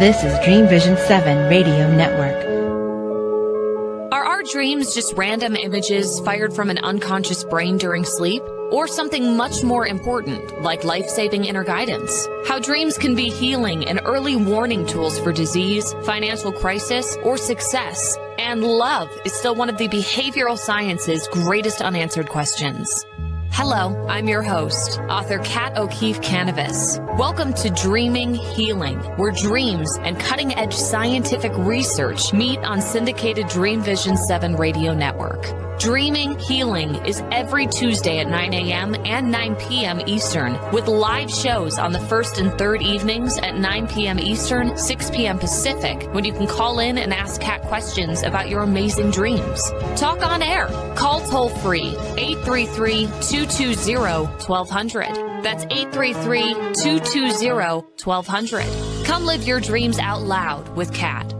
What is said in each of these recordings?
This is Dreamvisions 7 Radio Network. Are our dreams just random images fired from an unconscious brain during sleep? Or something much more important, like life-saving inner guidance? How dreams can be healing and early warning tools for disease, financial crisis, or success. And love is still one of the behavioral science's greatest unanswered questions. Hello, I'm your host, author Kat Kanavos. Welcome to Dreaming Healing, where dreams and cutting-edge scientific research meet on syndicated Dreamvisions 7 Radio Network. Dreaming Healing is every Tuesday at 9 a.m. and 9 p.m. Eastern, with live shows on the first and third evenings at 9 p.m. Eastern, 6 p.m. Pacific, when you can call in and ask Kat questions about your amazing dreams. Talk on air. Call toll-free, 833-220-1200. That's 833-220-1200. Come live your dreams out loud with Kat.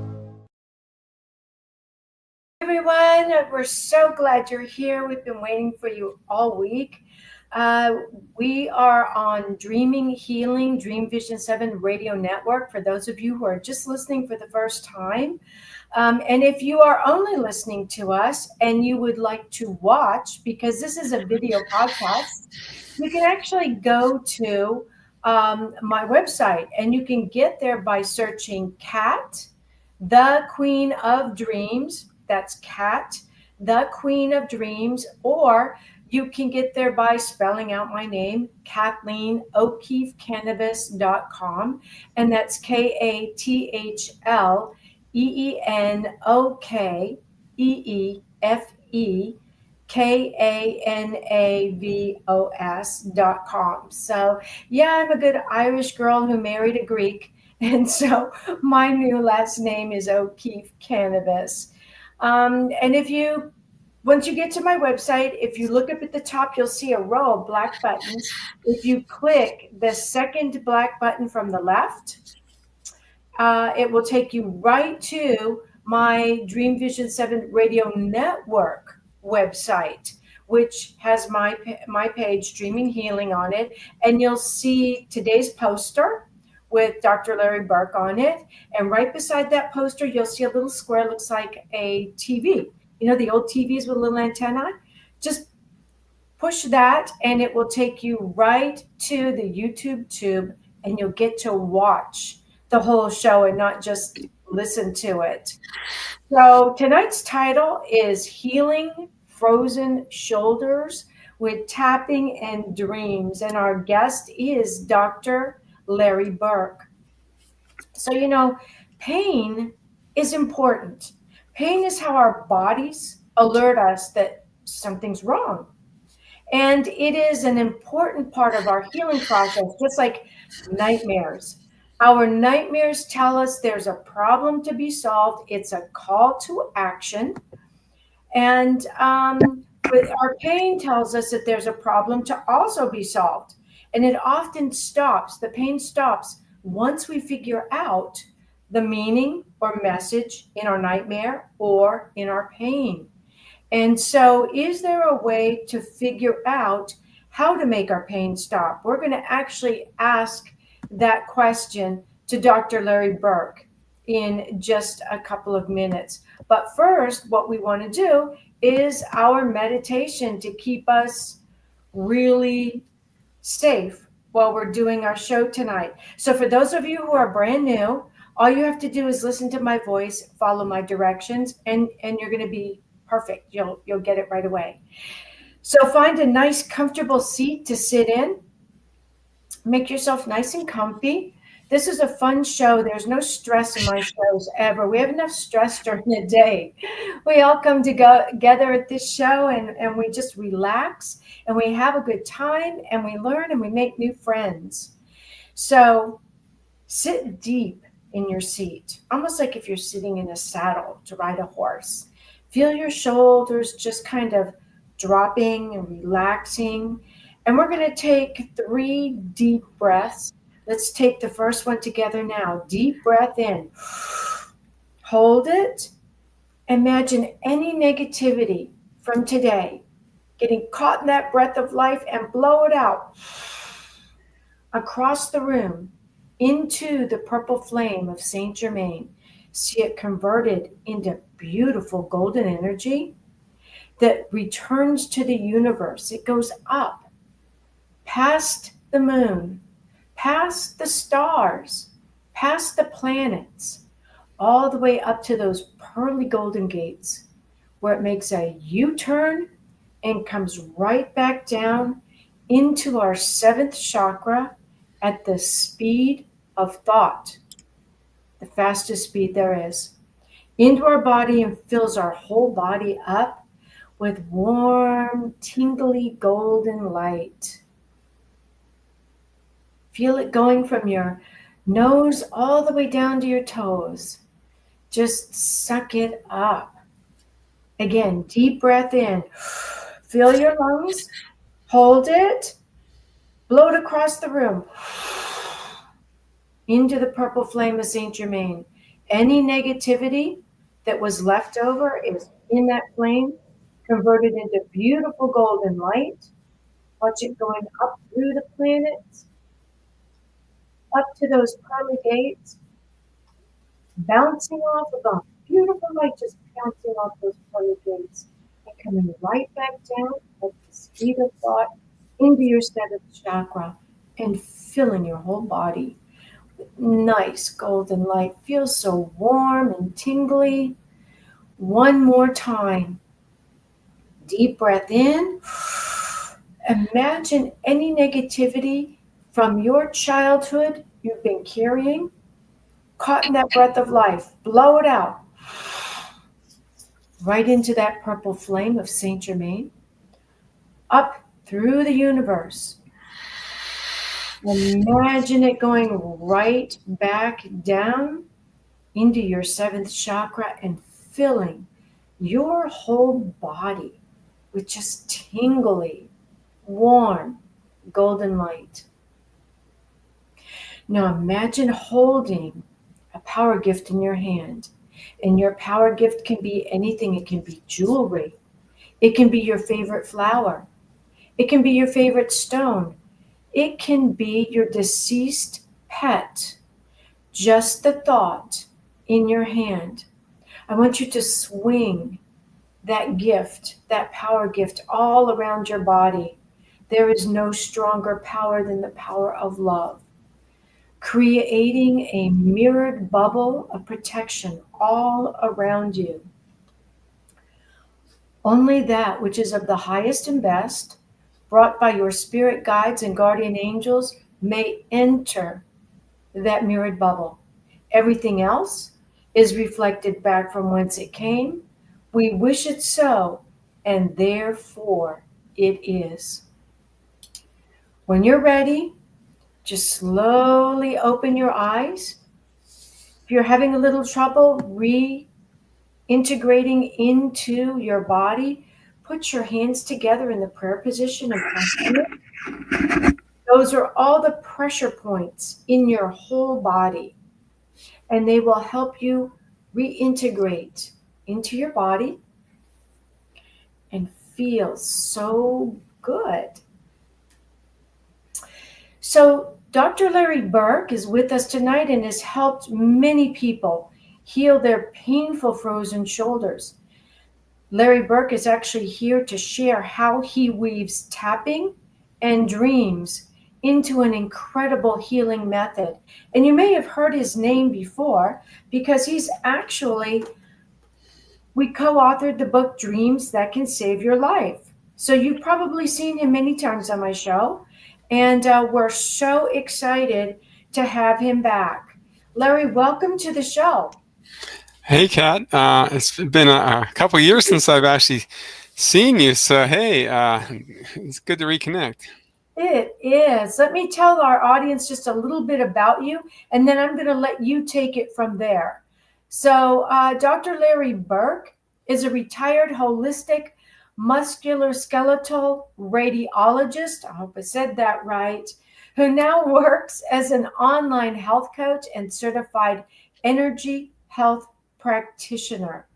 Everyone, we're so glad you're here. We've been waiting for you all week. We are on Dreaming Healing, Dreamvision 7 Radio Network, for those of you who are just listening for the first time. And if you are only listening to us and you would like to watch, because this is a video podcast, you can actually go to my website, and you can get there by searching Kat, the Queen of Dreams. That's Kat, the Queen of Dreams, or you can get there by spelling out my name, Kathleen, O'KeefeCannabis.com, and that's KathLeeEefeKannavos.com. So yeah, I'm a good Irish girl who married a Greek, and so my new last name is O'Keefe Cannabis. And once you get to my website, if you look up at the top, you'll see a row of black buttons. If you click the second black button from the left, it will take you right to my Dreamvision 7 Radio Network website, which has my page, Dreaming Healing, on it. And you'll see today's poster with Dr. Larry Burk on it. And right beside that poster, you'll see a little square, looks like a TV. You know, the old TVs with a little antenna? Just push that and it will take you right to the YouTube tube, and you'll get to watch the whole show and not just listen to it. So tonight's title is Healing Frozen Shoulders with Tapping and Dreams. And our guest is Dr. Larry Burk. So, you know, pain is important. Pain is how our bodies alert us that something's wrong. And it is an important part of our healing process, just like nightmares. Our nightmares tell us there's a problem to be solved. It's a call to action. And but our pain tells us that there's a problem to also be solved. And it often stops, the pain stops once we figure out the meaning or message in our nightmare or in our pain. And so is there a way to figure out how to make our pain stop? We're going to actually ask that question to Dr. Larry Burk in just a couple of minutes. But first, what we want to do is our meditation to keep us really safe while we're doing our show tonight. So for those of you who are brand new, all you have to do is listen to my voice, follow my directions, and you're going to be perfect. You'll get it right away. So find a nice, comfortable seat to sit in. Make yourself nice and comfy. This is a fun show. There's no stress in my shows ever. We have enough stress during the day. We all come together at this show and we just relax and we have a good time and we learn and we make new friends. So sit deep in your seat, almost like if you're sitting in a saddle to ride a horse. Feel your shoulders just kind of dropping and relaxing. And we're going to take 3 deep breaths. Let's take the first one together now. Deep breath in. Hold it. Imagine any negativity from today getting caught in that breath of life and blow it out across the room. into the purple flame of Saint Germain. See it converted into beautiful golden energy that returns to the universe. It goes up, past the moon, past the stars, past the planets, all the way up to those pearly golden gates, where it makes a U-turn and comes right back down into our seventh chakra at the speed of thought, the fastest speed there is, into our body and fills our whole body up with warm, tingly golden light. Feel it going from your nose all the way down to your toes. Just suck it up. Again, deep breath in. Fill your lungs. Hold it. Blow it across the room. Into the purple flame of Saint Germain. Any negativity that was left over is in that flame, converted into beautiful golden light. Watch it going up through the planets, up to those pearly gates, bouncing off of them. Beautiful light just bouncing off those pearly gates and coming right back down at the speed of thought into your seventh chakra and filling your whole body with nice golden light. Feels so warm and tingly. One more time. Deep breath in. Imagine any negativity from your childhood you've been carrying, caught in that breath of life. Blow it out. Right into that purple flame of Saint Germain. Up through the universe. Imagine it going right back down into your seventh chakra and filling your whole body with just tingly, warm, golden light. Now imagine holding a power gift in your hand. And your power gift can be anything. It can be jewelry. It can be your favorite flower. It can be your favorite stone. It can be your deceased pet. Just the thought in your hand. I want you to swing that gift, that power gift, all around your body. There is no stronger power than the power of love, creating a mirrored bubble of protection all around you. Only that which is of the highest and best, brought by your spirit guides and guardian angels, may enter that mirrored bubble. Everything else is reflected back from whence it came. We wish it so, and therefore it is. When you're ready, just slowly open your eyes. If you're having a little trouble reintegrating into your body, put your hands together in the prayer position and press it. Those are all the pressure points in your whole body, and they will help you reintegrate into your body and feel so good. So Dr. Larry Burk is with us tonight and has helped many people heal their painful frozen shoulders. Larry Burk is actually here to share how he weaves tapping and dreams into an incredible healing method. And you may have heard his name before because we co-authored the book Dreams That Can Save Your Life. So you've probably seen him many times on my show. And we're so excited to have him back. Larry, welcome to the show. Hey, Kat. It's been a couple of years since I've actually seen you. So, hey, it's good to reconnect. It is. Let me tell our audience just a little bit about you, and then I'm going to let you take it from there. So Dr. Larry Burk is a retired holistic musculoskeletal radiologist, I hope I said that right, who now works as an online health coach and certified energy health practitioner.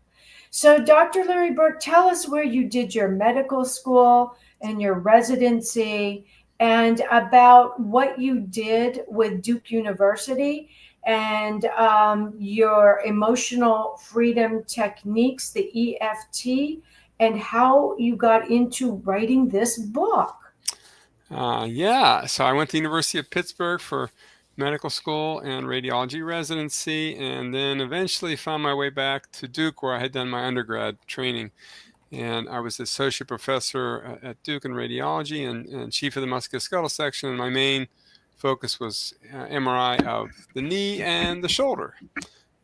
So Dr. Larry Burk, tell us where you did your medical school and your residency and about what you did with Duke University and your emotional freedom techniques, the EFT, and how you got into writing this book. Yeah, so I went to the University of Pittsburgh for medical school and radiology residency, and then eventually found my way back to Duke, where I had done my undergrad training. And I was associate professor at Duke in radiology and chief of the musculoskeletal section. And my main focus was MRI of the knee and the shoulder.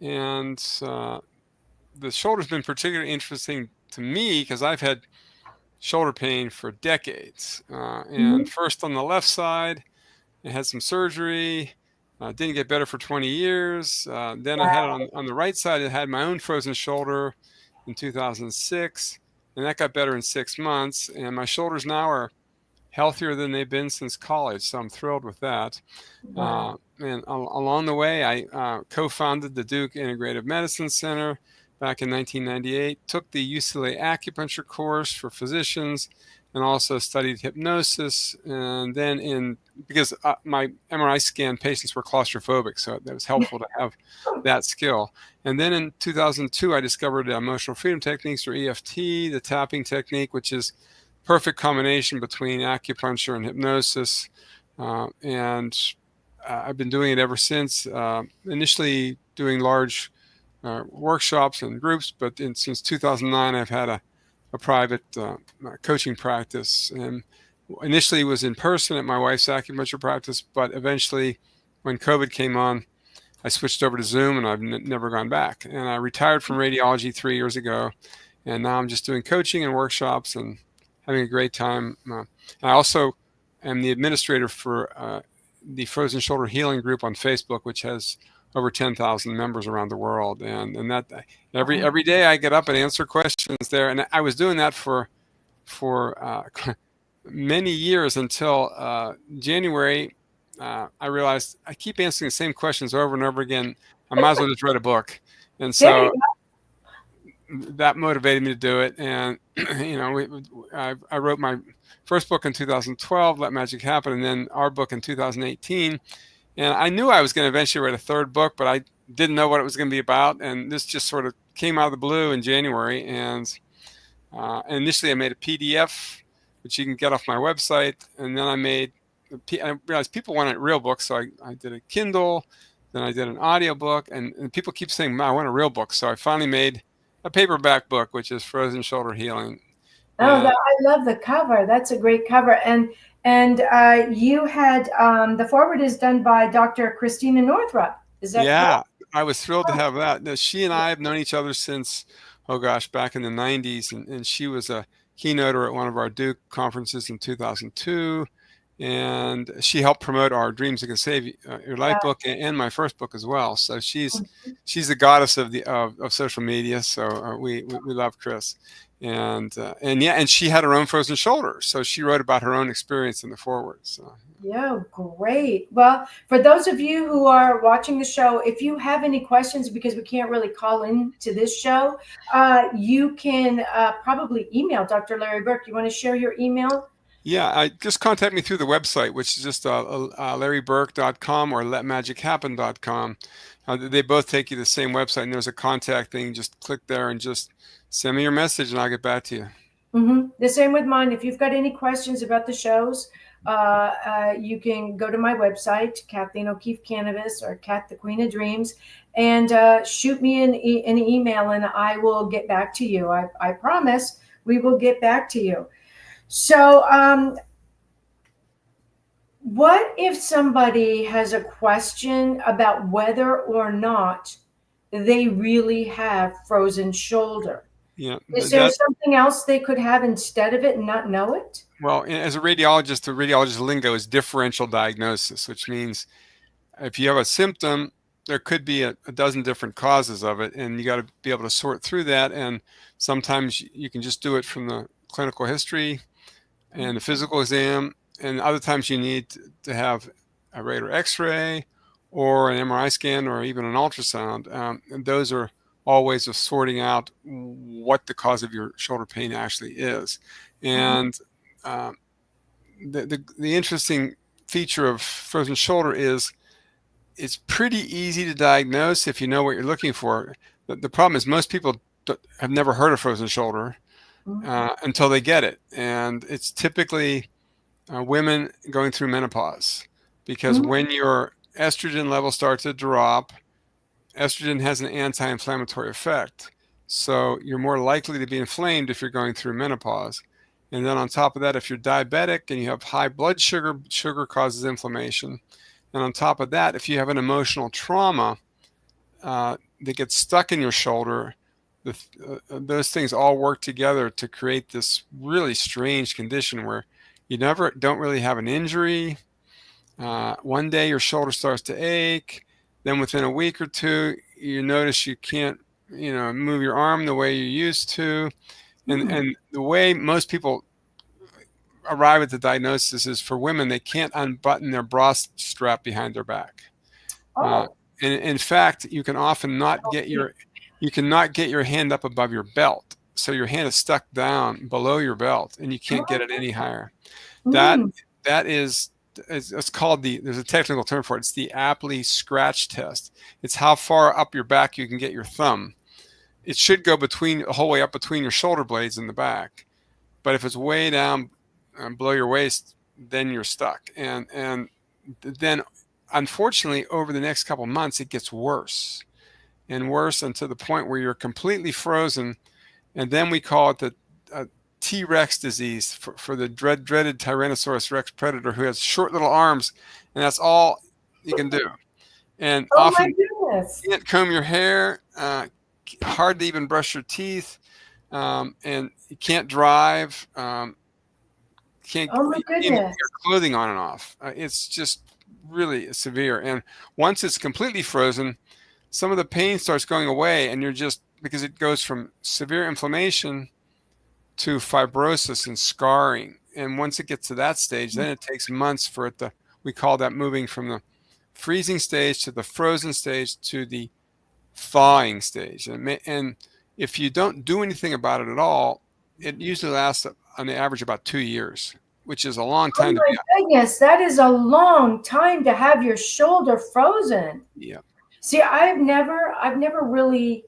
And the shoulder's been particularly interesting to me because I've had shoulder pain for decades. And first on the left side, I had some surgery. Didn't get better for 20 years. Then I had it on the right side. I had my own frozen shoulder in 2006, and that got better in 6 months. And my shoulders now are healthier than they've been since college, so I'm thrilled with that. Wow. And along the way, I co-founded the Duke Integrative Medicine Center back in 1998, took the UCLA acupuncture course for physicians, and also studied hypnosis. And then because my MRI scan patients were claustrophobic, so that was helpful to have that skill. And then in 2002, I discovered emotional freedom techniques, or EFT, the tapping technique, which is perfect combination between acupuncture and hypnosis. And I've been doing it ever since, initially doing large workshops and groups, but since 2009, I've had a private coaching practice. And initially it was in person at my wife's acupuncture practice, but eventually when COVID came on, I switched over to Zoom, and I've never gone back. And I retired from radiology 3 years ago, and now I'm just doing coaching and workshops and having a great time. I also am the administrator for the Frozen Shoulder Healing Group on Facebook, which has over 10,000 members around the world. And that every day I get up and answer questions there. And I was doing that for many years until January. I realized I keep answering the same questions over and over again. I might as well just write a book. And so that motivated me to do it. And, I wrote my first book in 2012, Let Magic Happen, and then our book in 2018. And I knew I was going to eventually write a third book, but I didn't know what it was going to be about. And this just sort of came out of the blue in January. And initially I made a PDF, which you can get off my website. And then I realized people wanted real books. So I did a Kindle, then I did an audiobook, and people keep saying, I want a real book. So I finally made a paperback book, which is Frozen Shoulder Healing. I love the cover. That's a great cover. And you had the foreword is done by Dr. Christina Northrup. Is that correct? I was thrilled to have that. Now, she and I have known each other since, back in the 90s. And she was a keynoter at one of our Duke conferences in 2002. And she helped promote our Dreams That Can Save Your Life book and my first book as well. So she's the goddess of social media. So we love Chris. And she had her own frozen shoulder, so she wrote about her own experience in the foreword. So yeah, great. Well, for those of you who are watching the show, if you have any questions, because we can't really call in to this show, you can probably email Dr. Larry Burk. You want to share your email? Yeah, just contact me through the website, which is just larryburk.com or letmagichappen.com. They both take you to the same website, and there's a contact thing. Just click there and just send me your message, and I'll get back to you. The same with mine. If you've got any questions about the shows, you can go to my website, Kathleen O'Keefe Kanavos, or Kat the Queen of Dreams, and shoot me an email, and I will get back to you. I promise we will get back to you. So what if somebody has a question about whether or not they really have frozen shoulder? Yeah. Is there something else they could have instead of it and not know it? Well, as a radiologist, the radiologist lingo is differential diagnosis, which means if you have a symptom, there could be a dozen different causes of it, and you got to be able to sort through that. And sometimes you can just do it from the clinical history and the physical exam, and other times you need to have a radar X-ray or an MRI scan or even an ultrasound. And those are all ways of sorting out what the cause of your shoulder pain actually is. And the interesting feature of frozen shoulder is it's pretty easy to diagnose if you know what you're looking for. The problem is most people have never heard of frozen shoulder until they get it, and it's typically women going through menopause, because when your estrogen levels start to drop, estrogen has an anti-inflammatory effect. So you're more likely to be inflamed if you're going through menopause. And then on top of that, if you're diabetic and you have high blood sugar, sugar causes inflammation. And on top of that, if you have an emotional trauma that gets stuck in your shoulder, those things all work together to create this really strange condition where you don't really have an injury. One day your shoulder starts to ache. Then within a week or two, you notice you can't, move your arm the way you used to. And the way most people arrive at the diagnosis is, for women, they can't unbutton their bra strap behind their back. And in fact, you can often not get your hand up above your belt. So your hand is stuck down below your belt and you can't get it any higher. That is, it's called there's a technical term for it. It's the Apley scratch test. It's how far up your back you can get your thumb. It should go the whole way up between your shoulder blades in the back. But if it's way down below your waist, then you're stuck. And then unfortunately, over the next couple of months, it gets worse and worse, and to the point where you're completely frozen. And then we call it the T-Rex disease for the dreaded Tyrannosaurus Rex predator, who has short little arms, and that's all you can do. And often you can't comb your hair, hard to even brush your teeth, and you can't drive, can't even get your clothing on and off. It's just really severe. And once it's completely frozen, some of the pain starts going away, and because it goes from severe inflammation to fibrosis and scarring. And once it gets to that stage, then it takes months for it we call that moving from the freezing stage to the frozen stage to the thawing stage. And if you don't do anything about it at all, it usually lasts on the average about 2 years, which is a long time to be. Oh my goodness, that is a long time to have your shoulder frozen. Yeah. See, I've never really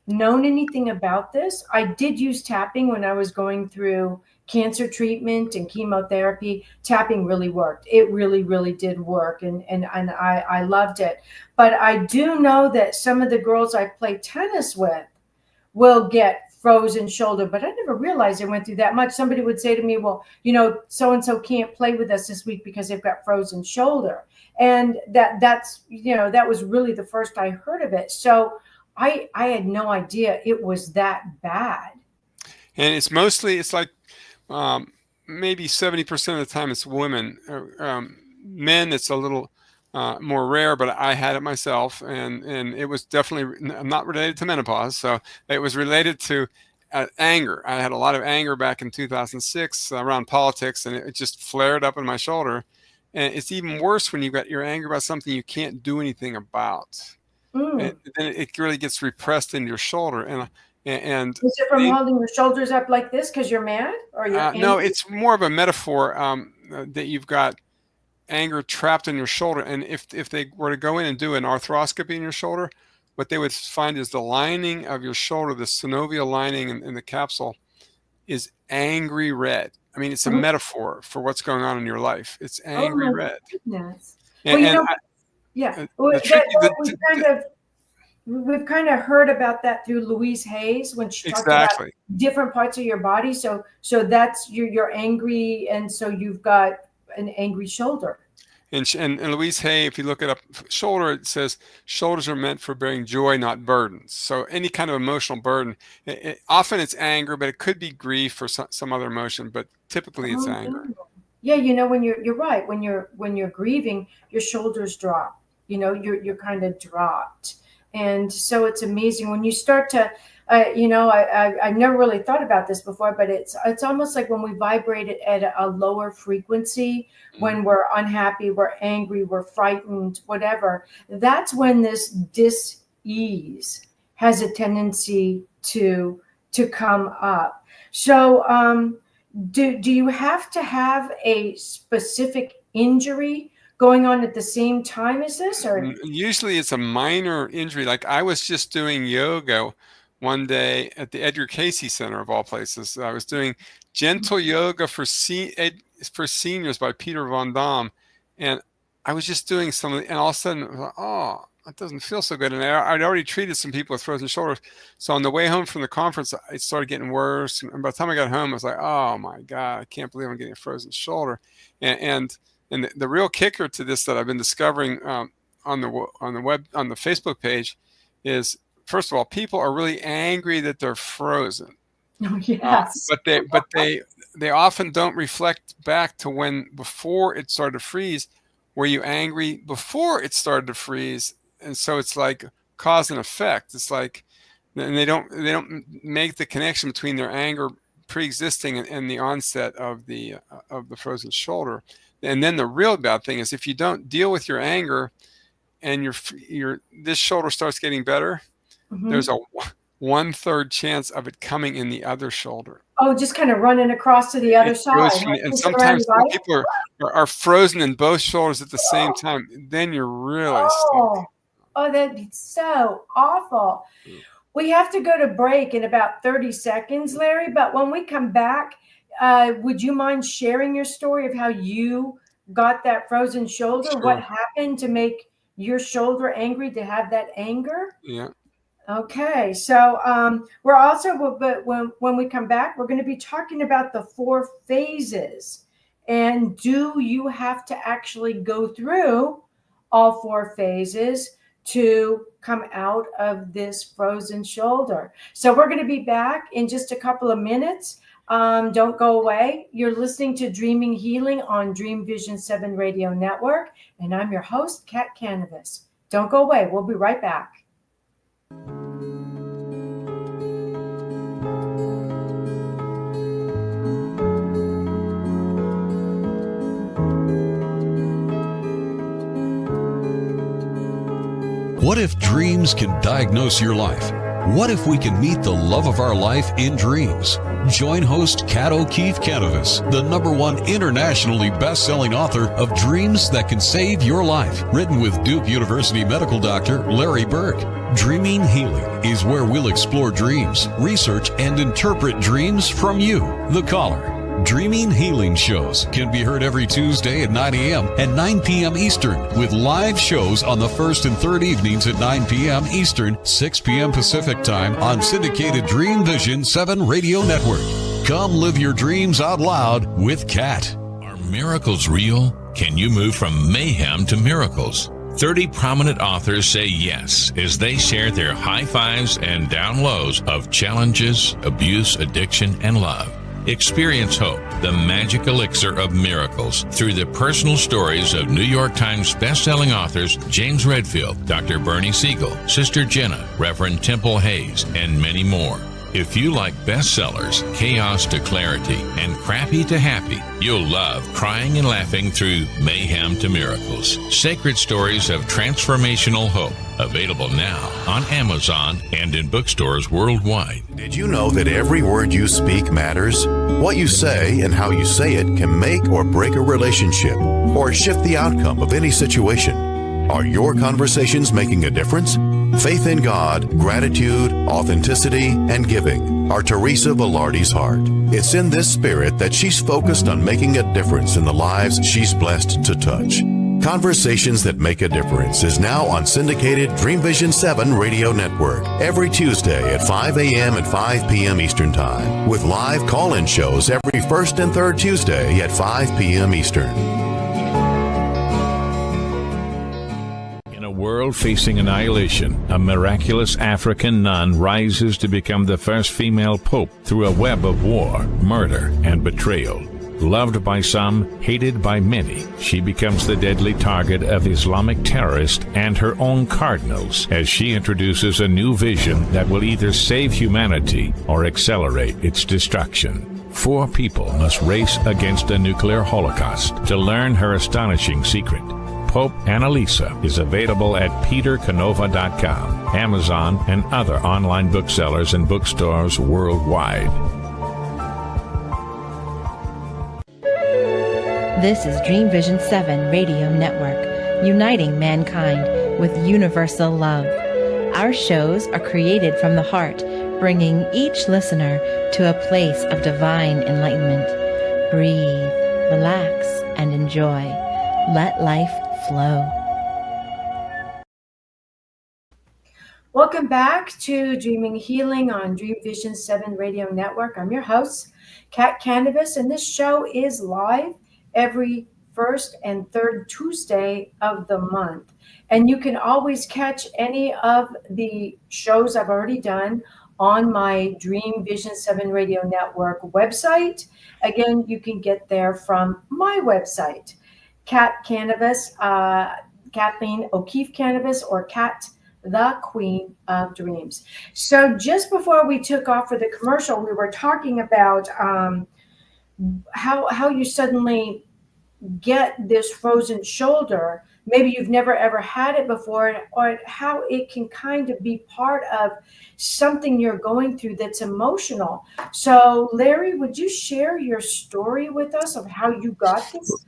known anything about this. I did use tapping when I was going through cancer treatment and chemotherapy. Tapping really worked. It really, really did work. And I loved it. But I do know that some of the girls I play tennis with will get frozen shoulder, but I never realized I went through that much. Somebody would say to me, well, so-and-so can't play with us this week because they've got frozen shoulder. And that was really the first I heard of it. So I had no idea it was that bad. And it's like maybe 70% of the time it's women. Men, it's a little more rare, but I had it myself, and it was definitely not related to menopause. So it was related to anger. I had a lot of anger back in 2006 around politics, and it just flared up in my shoulder. And it's even worse when you've got your anger about something you can't do anything about. And then it really gets repressed in your shoulder. And is it from holding your shoulders up like this because you're mad, or you're angry? No, it's more of a metaphor that you've got anger trapped in your shoulder. And if they were to go in and do an arthroscopy in your shoulder, what they would find is the lining of your shoulder, the synovial lining in the capsule, is angry red. I mean, it's a metaphor for what's going on in your life. It's angry red. Goodness. And we've kind of heard about that through Louise Hayes when she talked about different parts of your body. So that's you're angry, and so you've got an angry shoulder. And Louise Hay, if you look it up, shoulder, it says shoulders are meant for bearing joy, not burdens. So any kind of emotional burden, often it's anger, but it could be grief or some other emotion, but typically it's anger. Yeah, when you're right. When you're grieving, your shoulders drop. You're kind of dropped. And so it's amazing when you start to, I've never really thought about this before, but it's almost like when we vibrate at a lower frequency, when we're unhappy, we're angry, we're frightened, whatever. That's when this dis-ease has a tendency to come up. So, do you have to have a specific injury going on at the same time as this, or usually it's a minor injury? Like I was just doing yoga one day at the Edgar Cayce Center of all places. I was doing gentle yoga for seniors by Peter Von Damme, and I was just doing something, and all of a sudden, I was like, oh, it doesn't feel so good. And I'd already treated some people with frozen shoulders. So on the way home from the conference, it started getting worse. And by the time I got home, I was like, oh my God, I can't believe I'm getting a frozen shoulder. And the real kicker to this that I've been discovering on the Facebook page is, first of all, people are really angry that they're frozen. Oh, yes. But they often don't reflect back to when before it started to freeze. Were you angry before it started to freeze? And so it's like cause and effect. It's like, and they don't make the connection between their anger pre-existing and the onset of the frozen shoulder. And then the real bad thing is if you don't deal with your anger, and this shoulder starts getting better, there's a 1/3 chance of it coming in the other shoulder. Oh, just kind of running across to the other side. And sometimes people are frozen in both shoulders at the same time. Then you're really stuck. Oh, that'd be so awful. We have to go to break in about 30 seconds, Larry. But when we come back, would you mind sharing your story of how you got that frozen shoulder? Sure. What happened to make your shoulder angry, to have that anger? Yeah. Okay, so we're also, but when we come back, we're going to be talking about the 4 phases. And do you have to actually go through all 4 phases to come out of this frozen shoulder? So we're going to be back in just a couple of minutes. Don't go away. You're listening to Dreaming Healing on Dreamvisions 7 Radio Network. And I'm your host, Kat Kanavos. Don't go away. We'll be right back. What if dreams can diagnose your life? What if we can meet the love of our life in dreams? Join host Kat Kanavos, the #1 internationally best-selling author of Dreams That Can Save Your Life, written with Duke University medical doctor Larry Burk. Dreaming Healing is where we'll explore dreams, research, and interpret dreams from you, the caller. Dreaming Healing shows can be heard every Tuesday at 9 a.m. and 9 p.m. Eastern, with live shows on the first and third evenings at 9 p.m. Eastern, 6 p.m. Pacific Time on syndicated Dreamvisions 7 Radio Network. Come live your dreams out loud with Kat. Are miracles real? Can you move from mayhem to miracles? 30 prominent authors say yes as they share their high fives and down lows of challenges, abuse, addiction, and love. Experience hope, the magic elixir of miracles, through the personal stories of New York Times bestselling authors James Redfield, Dr. Bernie Siegel, Sister Jenna, Reverend Temple Hayes, and many more. If you like bestsellers, chaos to clarity, and crappy to happy, you'll love crying and laughing through mayhem to miracles. Sacred stories of transformational hope. Available now on Amazon and in bookstores worldwide. Did you know that every word you speak matters? What you say and how you say it can make or break a relationship or shift the outcome of any situation. Are your conversations making a difference? Faith in God, gratitude, authenticity, and giving are Teresa Velarde's heart. It's in this spirit that she's focused on making a difference in the lives she's blessed to touch. Conversations That Make a Difference is now on syndicated Dreamvision 7 Radio Network every Tuesday at 5 a.m. and 5 p.m. Eastern Time, with live call-in shows every first and third Tuesday at 5 p.m. Eastern. In a world facing annihilation, a miraculous African nun rises to become the first female pope through a web of war, murder, and betrayal. Loved by some, hated by many, she becomes the deadly target of Islamic terrorists and her own cardinals as she introduces a new vision that will either save humanity or accelerate its destruction. 4 people must race against a nuclear holocaust to learn her astonishing secret. Pope Annalisa is available at petercanova.com, Amazon, and other online booksellers and bookstores worldwide. This is Dreamvision 7 Radio Network, uniting mankind with universal love. Our shows are created from the heart, bringing each listener to a place of divine enlightenment. Breathe, relax, and enjoy. Let life flow. Welcome back to Dreaming Healing on Dreamvisions 7 Radio Network. I'm your host, Kat Kanavos, and this show is live every first and third Tuesday of the month. And you can always catch any of the shows I've already done on my Dreamvision 7 Radio Network website. Again, you can get there from my website, Kat Kanavos, Kathleen O'Keefe Kanavos, or Kat, the Queen of Dreams. So just before we took off for the commercial, we were talking about how you suddenly get this frozen shoulder. Maybe you've never ever had it before, or how it can kind of be part of something you're going through that's emotional. So Larry, would you share your story with us of how you got this?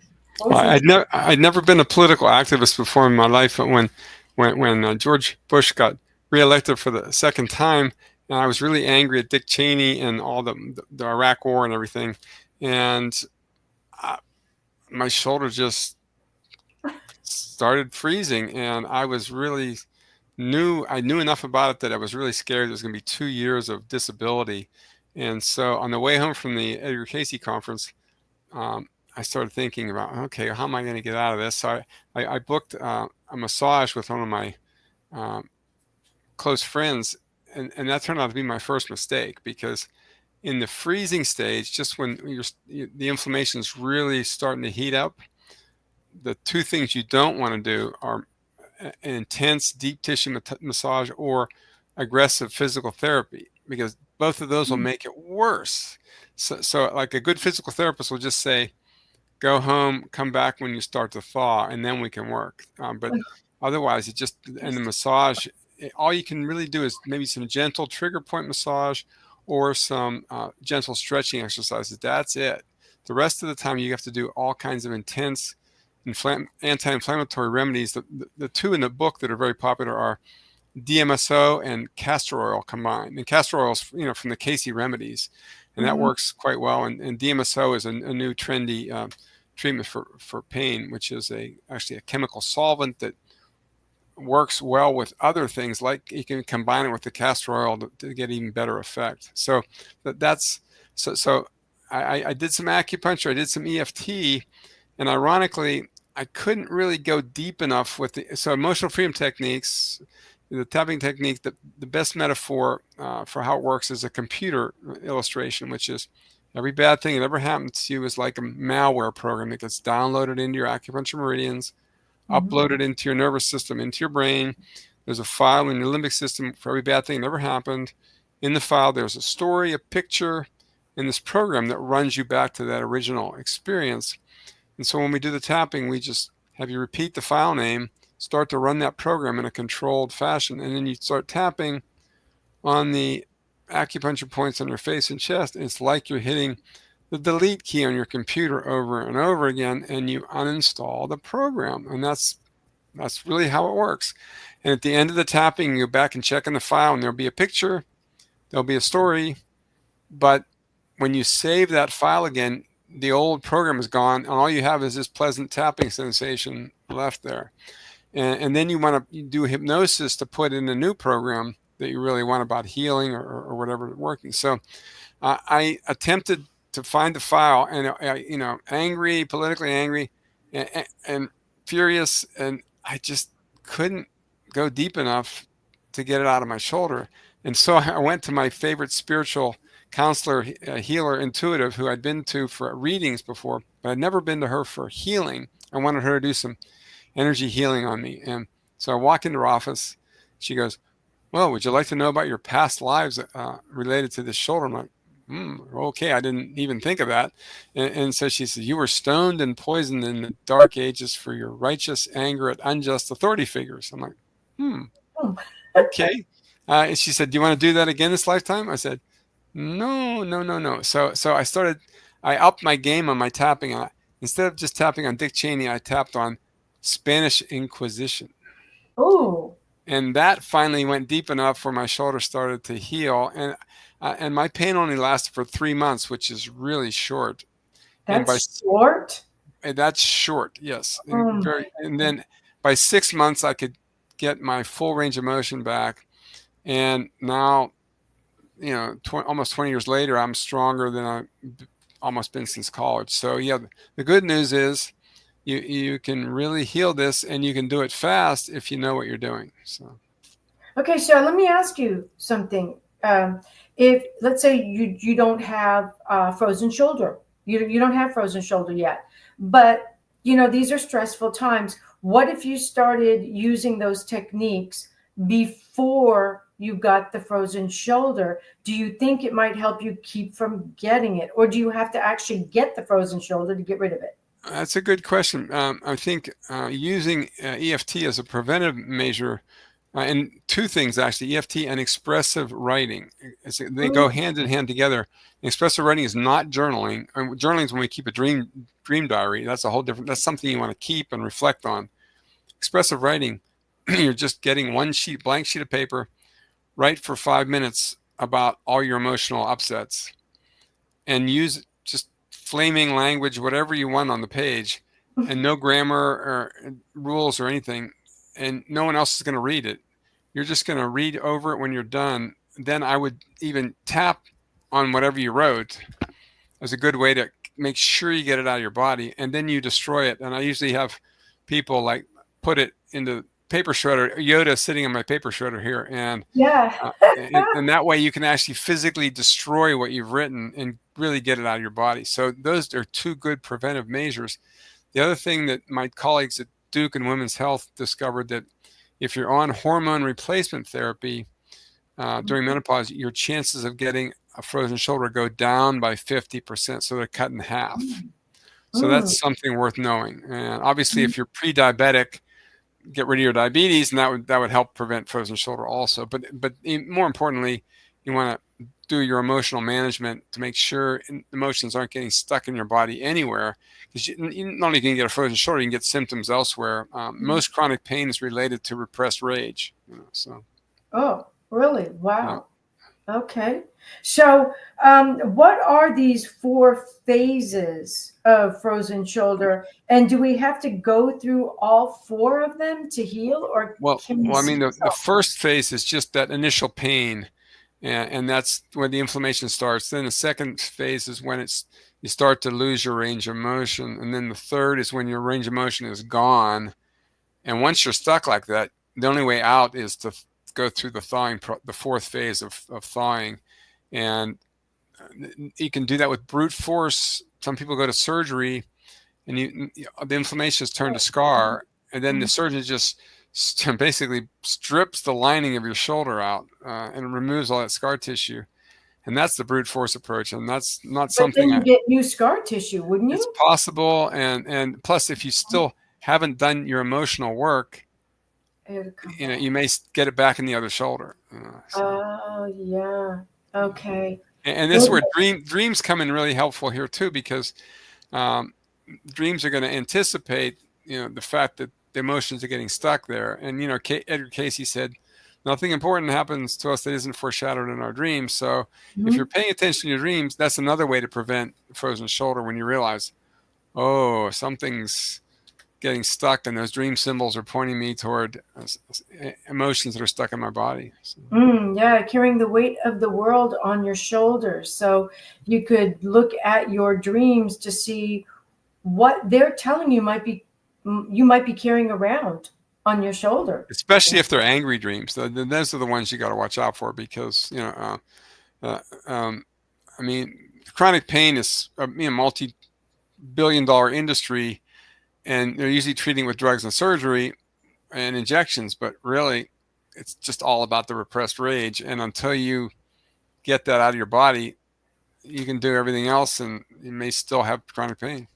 I'd never been a political activist before in my life, but when George Bush got reelected for the second time, and I was really angry at Dick Cheney and all the Iraq War and everything, and my shoulder just started freezing, and I was really knew enough about it that I was really scared it was going to be 2 years of disability. And so on the way home from the Edgar Casey conference, I started thinking about, okay, how am I going to get out of this? So I booked a massage with one of my close friends, and that turned out to be my first mistake, because in the freezing stage, just when the inflammation is really starting to heat up, the two things you don't want to do are an intense deep tissue massage or aggressive physical therapy, because both of those will make it worse. So like a good physical therapist will just say, go home, come back when you start to thaw, and then we can work. But otherwise, and the massage, all you can really do is maybe some gentle trigger point massage or some gentle stretching exercises. That's it. The rest of the time, you have to do all kinds of intense anti-inflammatory remedies. The two in the book that are very popular are DMSO and castor oil combined. And castor oil is, from the Casey remedies, and that works quite well. And DMSO is a new trendy treatment for pain, which is actually a chemical solvent that works well with other things, like you can combine it with the castor oil to get even better effect. So I did some acupuncture, I did some EFT, and ironically, I couldn't really go deep enough with so emotional freedom techniques, the tapping technique. The best metaphor for how it works is a computer illustration, which is every bad thing that ever happened to you is like a malware program that gets downloaded into your acupuncture meridians, uploaded into your nervous system, into your brain. There's a file in your limbic system for every bad thing that ever happened. In the file, there's a story, a picture, and this program that runs you back to that original experience. And so when we do the tapping, we just have you repeat the file name, start to run that program in a controlled fashion, and then you start tapping on the acupuncture points on your face and chest. It's like you're hitting the delete key on your computer over and over again, and you uninstall the program. And that's really how it works. And at the end of the tapping, you go back and check in the file, and there'll be a picture, there'll be a story. But when you save that file again, the old program is gone, and all you have is this pleasant tapping sensation left there. And then you want to do hypnosis to put in a new program that you really want about healing or whatever working. So I attempted to find the file, and angry, politically angry, and furious, and I just couldn't go deep enough to get it out of my shoulder. And so I went to my favorite spiritual counselor, healer, intuitive, who I'd been to for readings before, but I'd never been to her for healing. I wanted her to do some energy healing on me. And so I walk into her office. She goes, well, would you like to know about your past lives related to this shoulder? I'm like, okay, I didn't even think of that. And so she said, you were stoned and poisoned in the dark ages for your righteous anger at unjust authority figures. I'm like, okay. And she said, do you want to do that again this lifetime? I said, no. So I upped my game on my tapping, and instead of just tapping on Dick Cheney, I tapped on Spanish Inquisition. Oh. And that finally went deep enough where my shoulder started to heal. And my pain only lasted for 3 months, which is really short. That's short? That's short, yes. Oh, And then by 6 months, I could get my full range of motion back. And now, almost 20 years later, I'm stronger than I've almost been since college. So yeah, the good news is you can really heal this, and you can do it fast if you know what you're doing. So. Okay, so let me ask you something. If, let's say you don't have frozen shoulder, you don't have frozen shoulder yet, but these are stressful times. What if you started using those techniques before you got the frozen shoulder? Do you think it might help you keep from getting it, or do you have to actually get the frozen shoulder to get rid of it? That's a good question. I think using EFT as a preventive measure, and two things actually, EFT and expressive writing, they go hand in hand together. Expressive writing is not journaling. Journaling is when we keep a dream diary. That's a whole different. That's something you want to keep and reflect on. Expressive writing, you're just getting one blank sheet of paper, write for 5 minutes about all your emotional upsets, and use just flaming language, whatever you want on the page, and no grammar or rules or anything, and no one else is going to read it. You're just going to read over it when you're done. Then I would even tap on whatever you wrote as a good way to make sure you get it out of your body, and then you destroy it. And I usually have people like put it into paper shredder, Yoda sitting in my paper shredder here, and and that way you can actually physically destroy what you've written and really get it out of your body. So those are two good preventive measures. The other thing that my colleagues at Duke and Women's Health discovered, that if you're on hormone replacement therapy during menopause, your chances of getting a frozen shoulder go down by 50%. So they're cut in half. So that's something worth knowing. And obviously, if you're pre-diabetic, get rid of your diabetes, and that would help prevent frozen shoulder also. But more importantly, you want to do your emotional management to make sure emotions aren't getting stuck in your body anywhere. Because you not only can you get a frozen shoulder, you can get symptoms elsewhere. Most chronic pain is related to repressed rage. Oh, really? Wow. Yeah. Okay. So what are these 4 phases of frozen shoulder? And do we have to go through all 4 of them to heal? Or I mean, the first phase is just that initial pain. And that's when the inflammation starts. Then the second phase is when you start to lose your range of motion. And then the third is when your range of motion is gone. And once you're stuck like that, the only way out is to go through the thawing, the fourth phase of thawing. And you can do that with brute force. Some people go to surgery, and the inflammation is turned to scar. And then the surgeon just basically strips the lining of your shoulder out and removes all that scar tissue. And that's the brute force approach. And that's not something. But then you get new scar tissue, wouldn't you? It's possible. And plus, if you still haven't done your emotional work, you may get it back in the other shoulder. Oh, yeah. Okay. And this is where dreams come in really helpful here too, because dreams are going to anticipate, the fact that the emotions are getting stuck there. And, Edgar Casey said, nothing important happens to us that isn't foreshadowed in our dreams. So if you're paying attention to your dreams, that's another way to prevent frozen shoulder, when you realize, oh, something's getting stuck, and those dream symbols are pointing me toward emotions that are stuck in my body. So. Yeah, carrying the weight of the world on your shoulders. So you could look at your dreams to see what they're telling you you might be carrying around on your shoulder. Especially if they're angry dreams. Those are the ones you got to watch out for, because, chronic pain is a multi-billion-dollar industry, and they're usually treating with drugs and surgery and injections, but really it's just all about the repressed rage. And until you get that out of your body, you can do everything else, and you may still have chronic pain.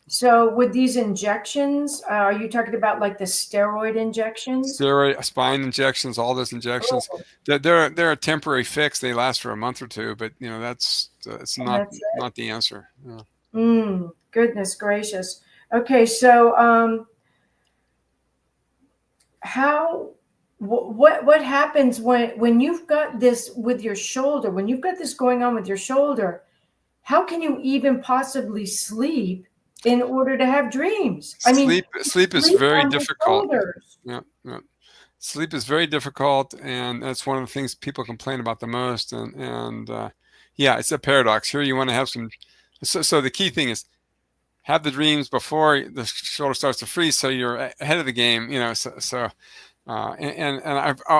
So with these injections, are you talking about like the steroid injections? Steroid, spine injections, all those injections. Oh. They're a temporary fix. They last for a month or two, but it's not the answer. Yeah. Goodness gracious. Okay, so what happens when you've got this with your shoulder, when you've got this going on with your shoulder? How can you even possibly sleep in order to have dreams? I mean, sleep is very on your difficult. shoulders. Yeah. Sleep is very difficult, and that's one of the things people complain about the most. And yeah, it's a paradox. Here you want to have some. So the key thing is have the dreams before the shoulder starts to freeze, so you're ahead of the game. And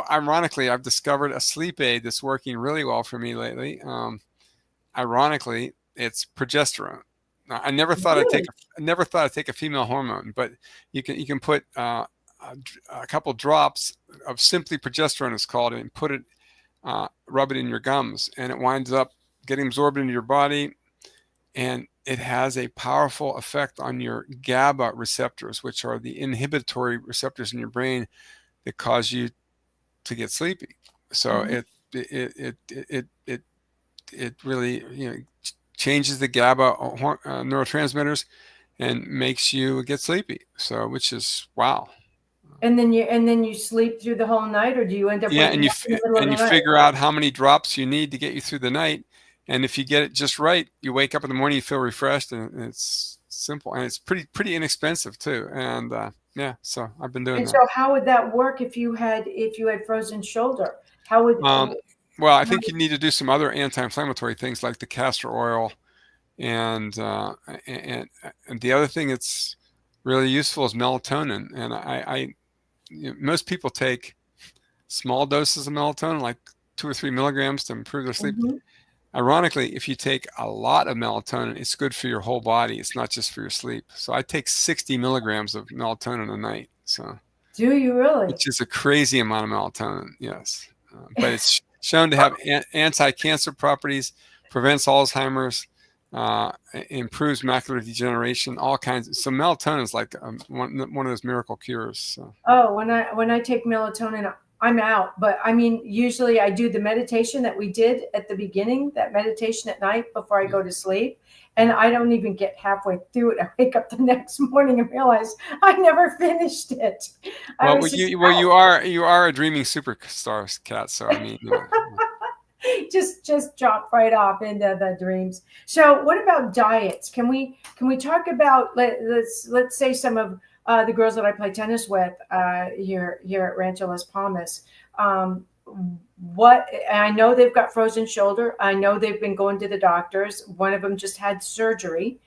ironically, I've discovered a sleep aid that's working really well for me lately. Ironically, it's progesterone. Now, I never thought I'd take a female hormone, but you can put a couple drops of simply progesterone, it's called, and put it, rub it in your gums, and it winds up getting absorbed into your body, and it has a powerful effect on your GABA receptors, which are the inhibitory receptors in your brain that cause you to get sleepy. So it really changes the GABA neurotransmitters and makes you get sleepy. So, which is wow. And then you sleep through the whole night, or do you end up? Yeah, and you figure out how many drops you need to get you through the night, and if you get it just right, you wake up in the morning, you feel refreshed, and it's simple, and it's pretty inexpensive too. And yeah, so I've been doing that. So how would that work if you had frozen shoulder? How would well, I think you need to do some other anti-inflammatory things like the castor oil, and the other thing that's really useful is melatonin. And most people take small doses of melatonin, like 2 or 3 milligrams, to improve their sleep. Ironically, if you take a lot of melatonin, it's good for your whole body. It's not just for your sleep. So I take 60 milligrams of melatonin a night. So do you really? Which is a crazy amount of melatonin, yes. But it's shown to have anti-cancer properties, prevents Alzheimer's, improves macular degeneration, all kinds. So melatonin is like one of those miracle cures. So. Oh, when I take melatonin, I'm out. But I mean, usually I do the meditation that we did at the beginning, that meditation at night before I go to sleep. And I don't even get halfway through it. I wake up the next morning and realize I never finished it. You are a dreaming superstar, Kat. So I mean, just drop right off into the dreams. So what about diets? Can we talk about, let's say some of the girls that I play tennis with here at Rancho Las Palmas. I know they've got frozen shoulder. I know they've been going to the doctors. One of them just had surgery.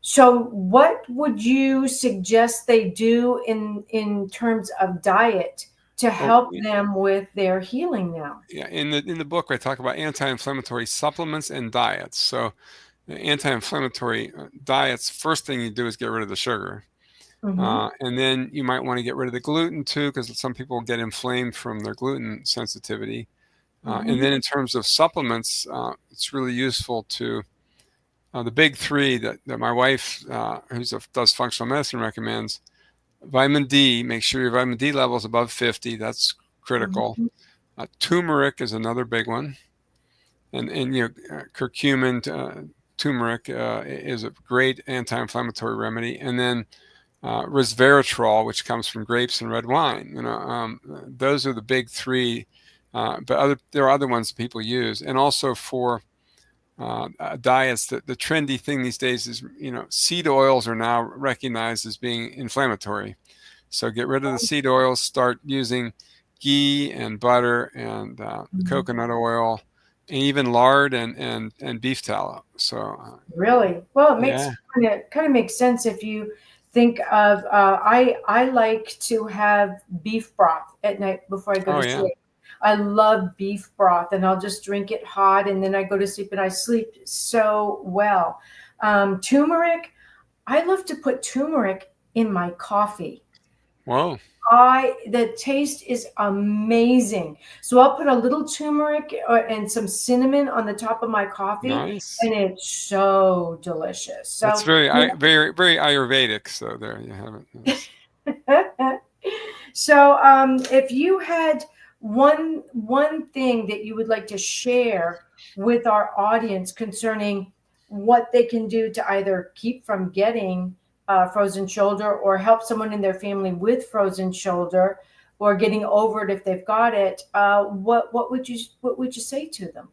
So what would you suggest they do in terms of diet to help them with their healing now? Yeah, in the book I talk about anti-inflammatory supplements and diets. So the anti-inflammatory diets, first thing you do is get rid of the sugar. And then you might want to get rid of the gluten too, because some people get inflamed from their gluten sensitivity. And then in terms of supplements, it's really useful to the big three that my wife, who does functional medicine, recommends. Vitamin D, make sure your vitamin D level is above 50. That's critical. Turmeric is another big one. And curcumin, turmeric is a great anti-inflammatory remedy. And then resveratrol, which comes from grapes and red wine. Those are the big three. But there are other ones that people use. And also for diets, the trendy thing these days is, seed oils are now recognized as being inflammatory. So get rid of the seed oils, start using ghee and butter and coconut oil, and even lard and beef tallow. So really? Well, it makes kind of makes sense if you think of I like to have beef broth at night before I go to sleep. I love beef broth, and I'll just drink it hot, and then I go to sleep, and I sleep so well. Turmeric, I love to put turmeric in my coffee. Whoa. The taste is amazing. So I'll put a little turmeric and some cinnamon on the top of my coffee. Nice. And it's so delicious. So that's very very Ayurvedic. So there you have it. So if you had one thing that you would like to share with our audience concerning what they can do to either keep from getting frozen shoulder or help someone in their family with frozen shoulder or getting over it if they've got it, what would you say to them?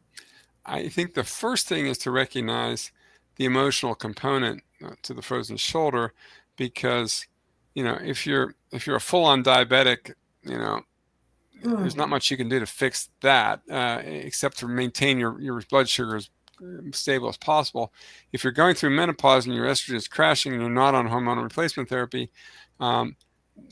I think the first thing is to recognize the emotional component to the frozen shoulder, because if you're a full-on diabetic, there's not much you can do to fix that except to maintain your blood sugar as stable as possible. If you're going through menopause and your estrogen is crashing and you're not on hormone replacement therapy,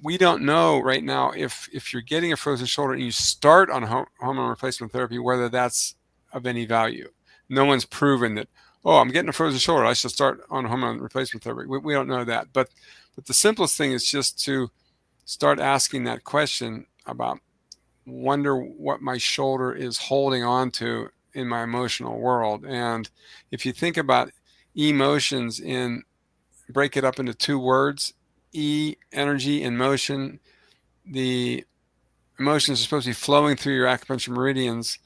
we don't know right now if you're getting a frozen shoulder and you start on hormone replacement therapy, whether that's of any value. No one's proven that, oh, I'm getting a frozen shoulder, I should start on hormone replacement therapy. We don't know that. But the simplest thing is just to start asking that question about, wonder what my shoulder is holding on to in my emotional world. And if you think about emotions break it up into two words, E, energy, and motion. The emotions are supposed to be flowing through your acupuncture meridians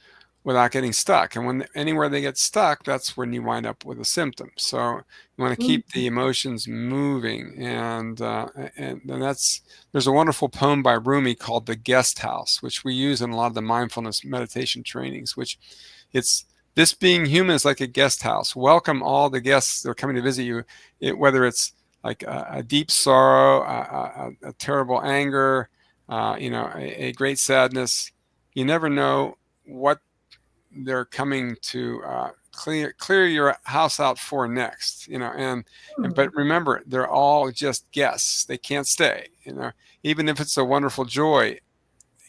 without getting stuck. And when anywhere they get stuck, that's when you wind up with a symptom. So you want to keep the emotions moving. And there's a wonderful poem by Rumi called The Guest House, which we use in a lot of the mindfulness meditation trainings, which it's, this being human is like a guest house. Welcome all the guests that are coming to visit you, whether it's like a deep sorrow, a terrible anger, a great sadness. You never know what they're coming to clear your house out for next, but remember, they're all just guests. They can't stay, even if it's a wonderful joy,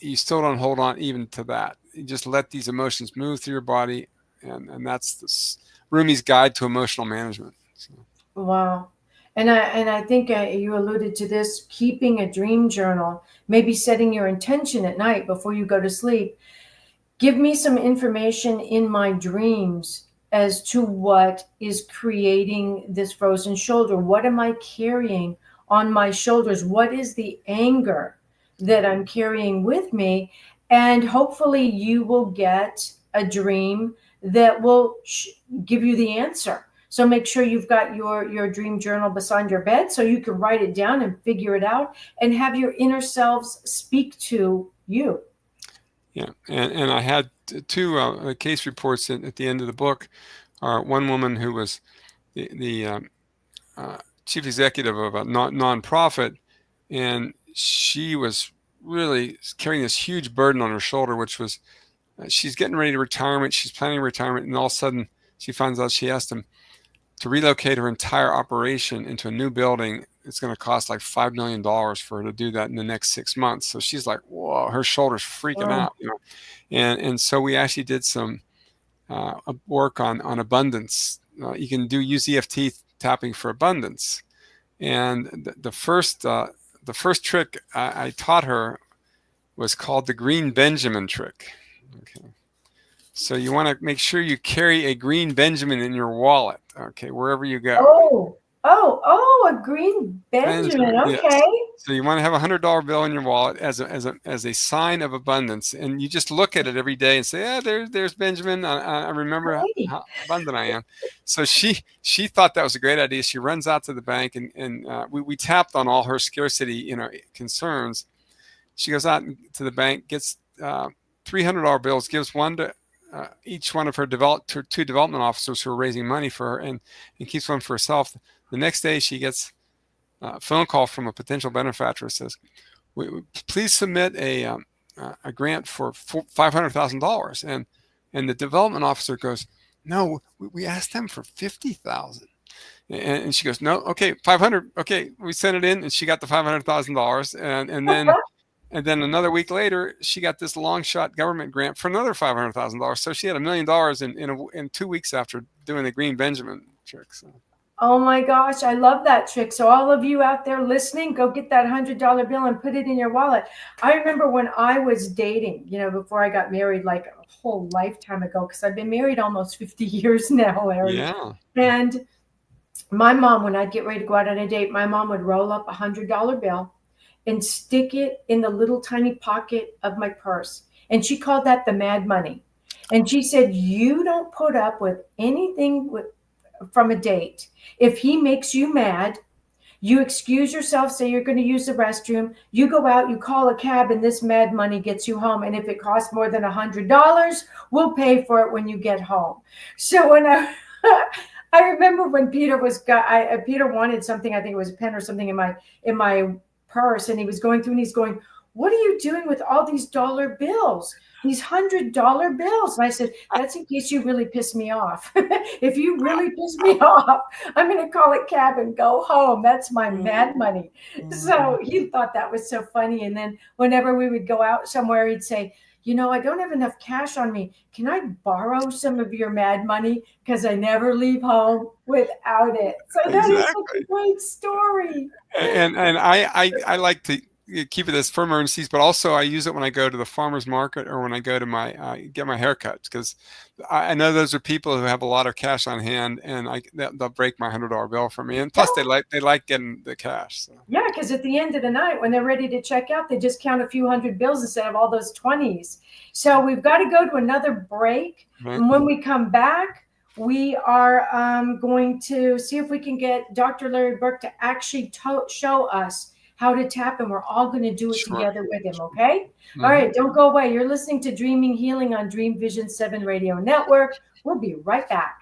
you still don't hold on even to that. You just let these emotions move through your body, and that's Rumi's Guide to Emotional Management. So. Wow. And I think you alluded to this, keeping a dream journal, maybe setting your intention at night before you go to sleep. Give me some information in my dreams as to what is creating this frozen shoulder. What am I carrying on my shoulders? What is the anger that I'm carrying with me? And hopefully you will get a dream that will give you the answer. So make sure you've got your dream journal beside your bed so you can write it down and figure it out and have your inner selves speak to you. Yeah, and I had two case reports at the end of the book. One woman who was the chief executive of a nonprofit, and she was really carrying this huge burden on her shoulder, which was she's getting ready to retirement. She's planning retirement, and all of a sudden she finds out she has to relocate her entire operation into a new building. It's going to cost like $5 million for her to do that in the next 6 months. So she's like, whoa, her shoulder's freaking out, And so we actually did some work on abundance. You can use EFT tapping for abundance. And the first trick I taught her was called the Green Benjamin trick. Okay. So you want to make sure you carry a green Benjamin in your wallet, okay, wherever you go. Oh, a green Benjamin. Okay. Yes. So you want to have $100 bill in your wallet as a sign of abundance, and you just look at it every day and say, there's Benjamin. I remember how abundant I am. So she thought that was a great idea. She runs out to the bank, and we tapped on all her scarcity concerns. She goes out to the bank, gets $300 bills, gives one to each one of her two development officers who are raising money for her, and keeps one for herself. The next day, she gets a phone call from a potential benefactor. Says, "Please submit a grant for $500,000." And the development officer goes, "No, we asked them for $50,000." And she goes, "No, okay, 500. Okay, we sent it in," and she got the $500,000, and then. And then another week later, she got this long shot government grant for another $500,000. So she had $1 million in 2 weeks after doing the Green Benjamin trick. So. Oh my gosh, I love that trick. So all of you out there listening, go get that $100 bill and put it in your wallet. I remember when I was dating, before I got married, like a whole lifetime ago, because I've been married almost 50 years now, Larry. Yeah. And my mom, when I'd get ready to go out on a date, my mom would roll up a $100 bill and stick it in the little tiny pocket of my purse. And she called that the mad money. And she said, you don't put up with anything from a date. If he makes you mad, you excuse yourself, say you're going to use the restroom, you go out, you call a cab, and this mad money gets you home. And if it costs more than $100, we'll pay for it when you get home. So when I remember when Peter Peter wanted something, I think it was a pen or something in my purse, and he was going through and he's going, "What are you doing with all these dollar bills? These $100 bills?" And I said, "That's in case you really piss me off. If you really piss me off, I'm going to call a cab and go home. That's my mad money." So he thought that was so funny. And then whenever we would go out somewhere, he'd say, "I don't have enough cash on me. Can I borrow some of your mad money? Because I never leave home without it." So that is such a great story. And I like to keep it as for emergencies, but also I use it when I go to the farmer's market or when I go to get my haircuts, because I know those are people who have a lot of cash on hand, and they'll break my $100 bill for me. And plus, they like getting the cash. So. Yeah, because at the end of the night, when they're ready to check out, they just count a few hundred bills instead of all those 20s. So we've got to go to another break, and when we come back, we are going to see if we can get Dr. Larry Burk to actually show us how to tap, and we're all going to do it together with him, okay? All right, don't go away. You're listening to Dreaming Healing on Dreamvisions 7 Radio Network. We'll be right back.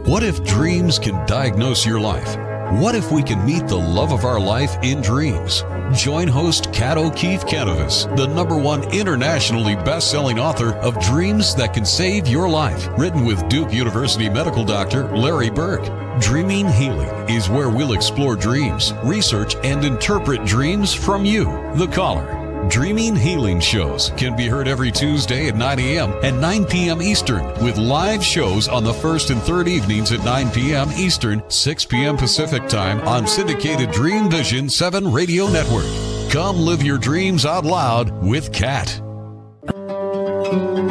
What if dreams can diagnose your life? What if we can meet the love of our life in dreams? Join host Kat Kanavos, the #1 internationally best-selling author of Dreams That Can Save Your Life, written with Duke University medical doctor Larry Burk. Dreaming Healing is where we'll explore dreams, research, and interpret dreams from you, the caller. Dreaming Healing shows can be heard every Tuesday at 9 a.m. and 9 p.m. Eastern, with live shows on the first and third evenings at 9 p.m. Eastern, 6 p.m. Pacific Time on syndicated Dreamvisions 7 Radio Network. Come live your dreams out loud with Kat.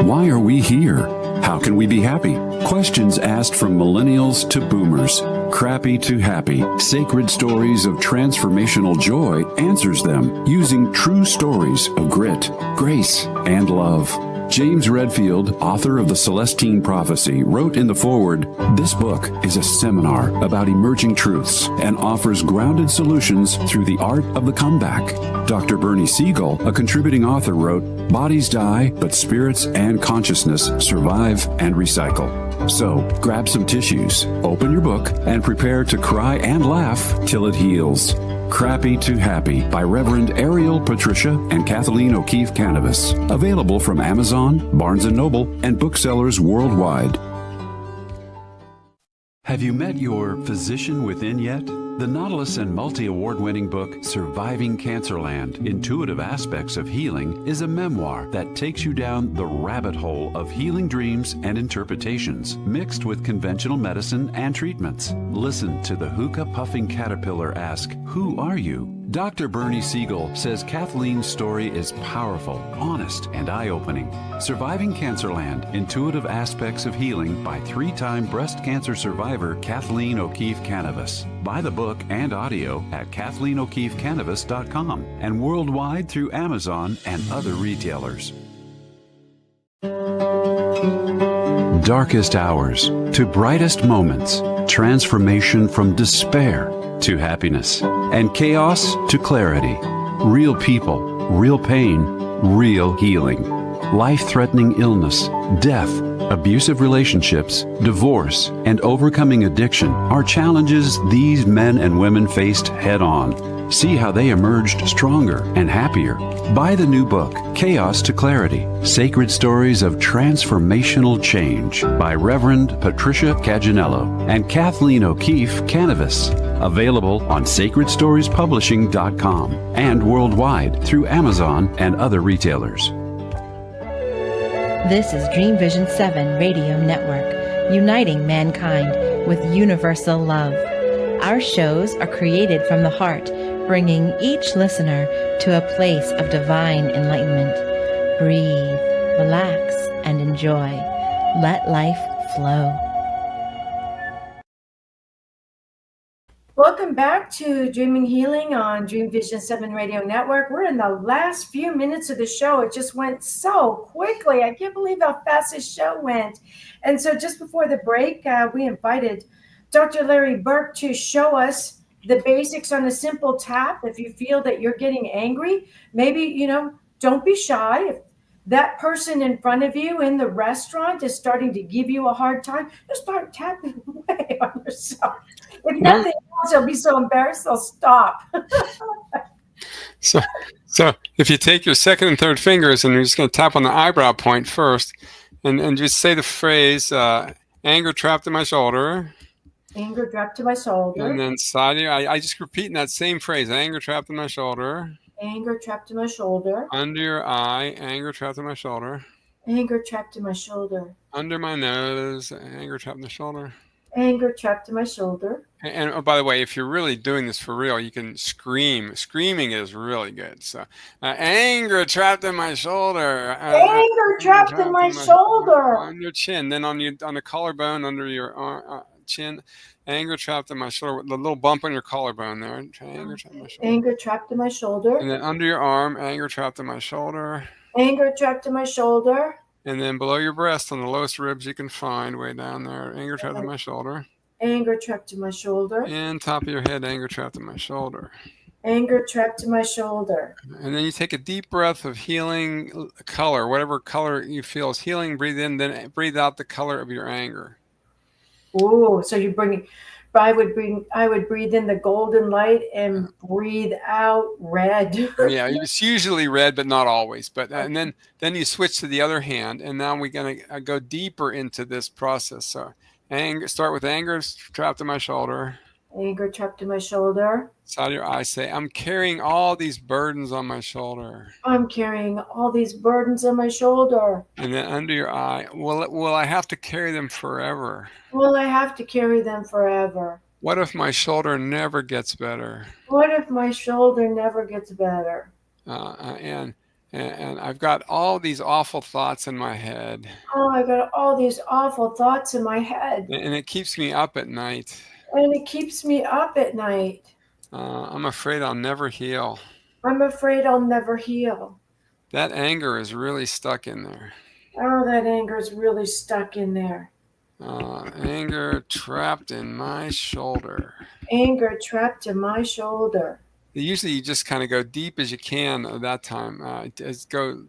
Why are we here? How can we be happy? Questions asked from millennials to boomers. Crappy to Happy, Sacred Stories of Transformational Joy answers them using true stories of grit, grace, and love. James Redfield, author of The Celestine Prophecy, wrote in the foreword, "This book is a seminar about emerging truths and offers grounded solutions through the art of the comeback." Dr. Bernie Siegel, a contributing author, wrote, "Bodies die, but spirits and consciousness survive and recycle." So, grab some tissues, open your book, and prepare to cry and laugh till it heals. Crappy to Happy by Reverend Ariel Patricia and Kathleen O'Keefe Kanavos. Available from Amazon, Barnes & Noble, and booksellers worldwide. Have you met your physician within yet? The Nautilus and multi-award-winning book, Surviving Cancerland, Intuitive Aspects of Healing, is a memoir that takes you down the rabbit hole of healing dreams and interpretations, mixed with conventional medicine and treatments. Listen to the hookah-puffing caterpillar ask, "Who are you?" Dr. Bernie Siegel says Kathleen's story is powerful, honest, and eye-opening. Surviving Cancerland, Intuitive Aspects of Healing by 3-time breast cancer survivor Kathleen O'Keefe Kanavos. Buy the book and audio at KathleenO'KeefeKanavos.com and worldwide through Amazon and other retailers. Darkest hours to brightest moments, transformation from despair to happiness, and chaos to clarity. Real people, real pain, real healing. Life-threatening illness, death, abusive relationships, divorce, and overcoming addiction are challenges these men and women faced head-on. See how they emerged stronger and happier. Buy the new book, Chaos to Clarity, Sacred Stories of Transformational Change by Reverend Patricia Caginello and Kathleen O'Keefe Kanavos. Available on sacredstoriespublishing.com and worldwide through Amazon and other retailers. This is Dreamvisions 7 Radio Network, uniting mankind with universal love. Our shows are created from the heart, bringing each listener to a place of divine enlightenment. Breathe, relax, and enjoy. Let life flow. Welcome back to Dreaming Healing on Dreamvisions 7 Radio Network. We're in the last few minutes of the show. It just went so quickly. I can't believe how fast this show went. And so just before the break, we invited Dr. Larry Burk to show us the basics on a simple tap. If you feel that you're getting angry, maybe, don't be shy. If that person in front of you in the restaurant is starting to give you a hard time, just start tapping away on yourself. If nothing else, they'll be so embarrassed they'll stop. So if you take your second and third fingers and you're just going to tap on the eyebrow point first, and just say the phrase, anger trapped in my shoulder. Anger trapped to my shoulder. And then side of your eye, I just repeating that same phrase, anger trapped in my shoulder. Anger trapped in my shoulder. Under your eye, anger trapped in my shoulder. Anger trapped in my shoulder. Under my nose, anger trapped in the shoulder. Anger trapped in my shoulder. And oh, by the way, if you're really doing this for real, you can scream. Screaming is really good. So, anger trapped in my shoulder. Anger trapped in my shoulder. On your chin, then on the collarbone under your chin. Anger trapped in my shoulder. The little bump on your collarbone there. Anger trapped in my shoulder. Anger trapped in my shoulder. And then under your arm, anger trapped in my shoulder. Anger trapped in my shoulder. And then below your breast on the lowest ribs you can find, way down there, anger trapped in my shoulder. Anger trapped in my shoulder. And top of your head, anger trapped in my shoulder. Anger trapped in my shoulder. And then you take a deep breath of healing color, whatever color you feel is healing. Breathe in, then breathe out the color of your anger. Ooh, so you're bringing. I would breathe in the golden light and breathe out red. Yeah, it's usually red, but not always. But and then you switch to the other hand, and now we're gonna go deeper into this process. So, start with anger trapped in my shoulder. Anger trapped in my shoulder. Side of your eye, say, I'm carrying all these burdens on my shoulder. I'm carrying all these burdens on my shoulder. And then under your eye, will I have to carry them forever? Will I have to carry them forever? What if my shoulder never gets better? What if my shoulder never gets better? And I've got all these awful thoughts in my head. Oh, I got all these awful thoughts in my head. And it keeps me up at night. And it keeps me up at night. I'm afraid I'll never heal. I'm afraid I'll never heal. That anger is really stuck in there. Oh, that anger is really stuck in there. Anger trapped in my shoulder. Anger trapped in my shoulder. Usually you just kind of go deep as you can at that time. Just go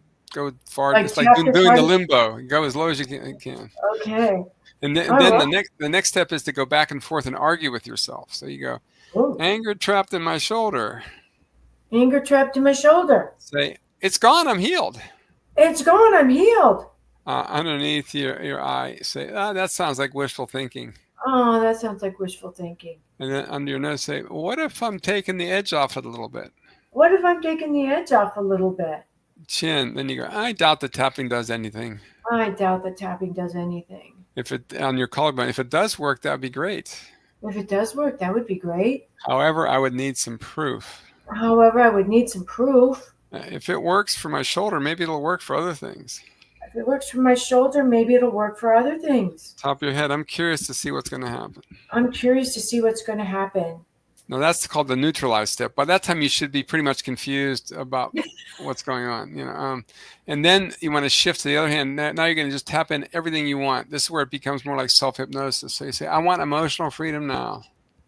far. Like it's like doing the limbo. Go as low as you can. Okay. And then the next step is to go back and forth and argue with yourself. So you go, ooh. Anger trapped in my shoulder. Anger trapped in my shoulder. Say, it's gone, I'm healed. It's gone, I'm healed. Underneath your eye, say, that sounds like wishful thinking. Oh, that sounds like wishful thinking. And then under your nose, say, what if I'm taking the edge off it a little bit? What if I'm taking the edge off a little bit? Chin. Then you go, I doubt the tapping does anything. I doubt the tapping does anything. If it on your collarbone, if it does work, that'd be great. If it does work, that would be great. However, I would need some proof. If it works for my shoulder, maybe it'll work for other things. If it works for my shoulder, maybe it'll work for other things. Top of your head, I'm curious to see what's going to happen. I'm curious to see what's going to happen. No, that's called the neutralize step. By that time, you should be pretty much confused about what's going on, And then you want to shift to the other hand. Now you're going to just tap in everything you want. This is where it becomes more like self-hypnosis. So you say, I want emotional freedom now.